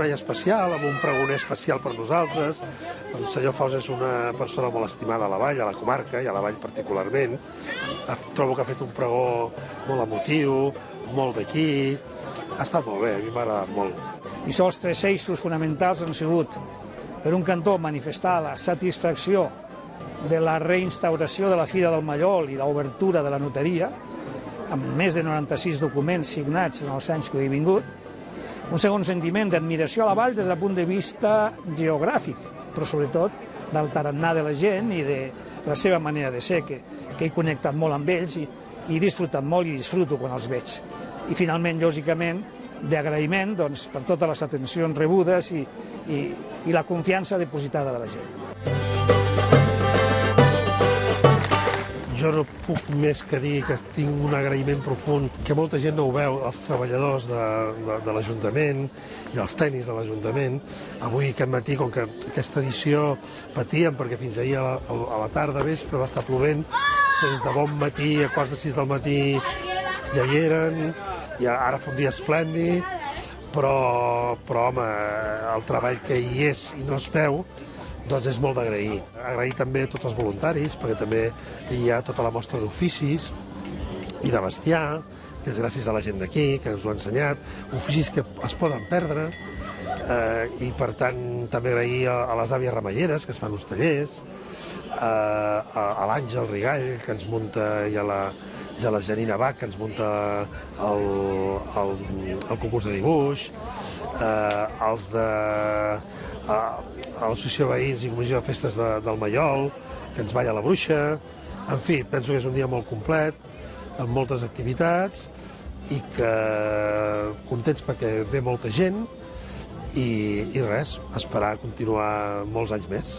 treball especial, amb un pregoner especial per nosaltres. El senyor Faus és una persona molt estimada a la vall, a la comarca i a la vall particularment. Trobo que ha fet un pregó molt emotiu, molt d'aquí. Ha estat molt bé, a mi m'ha agradat molt. I els tres eixos fonamentals han sigut, per un cantó, manifestar la satisfacció de la reinstauració de la Fira del Mallol i l'obertura de la notaria, amb més de 96 documents signats en els anys que he vingut. Un segon sentiment d'admiració a la vall des del punt de vista geogràfic, però sobretot del tarannà de la gent i de la seva manera de ser, que he connectat molt amb ells i he disfrutat molt i disfruto quan els veig. I finalment, lògicament, d'agraïment per totes les atencions rebudes i la confiança depositada de la gent. Jo no puc més que dir que tinc un agraïment profund, que molta gent no ho veu, els treballadors de l'Ajuntament i els tècnics de l'Ajuntament. Avui, aquest matí, com que aquesta edició patíem, perquè fins ahir a la tarda, vespre, va estar plovent, des de bon matí a quarts de 6 del matí ja hi eren, i ara fa un dia esplèndid, però home, el treball que hi és i no es veu, doncs és molt d'agrair. Agrair també a tots els voluntaris, perquè també hi ha tota la mostra d'oficis i de bestiar, que és gràcies a la gent d'aquí, que ens ho ha ensenyat, oficis que es poden perdre, i per tant també agrair a les àvies remeieres, que es fan uns tallers, a l'Àngel Rigall, que ens munta, i a la Janina Bach, que ens munta el concurs de dibuix, els de a l'Associació de Veïns i Comissió de Festes del Mallol, que ens balla la bruixa. En fi, penso que és un dia molt complet, amb moltes activitats, i que contents perquè ve molta gent, i res, esperar continuar molts anys més.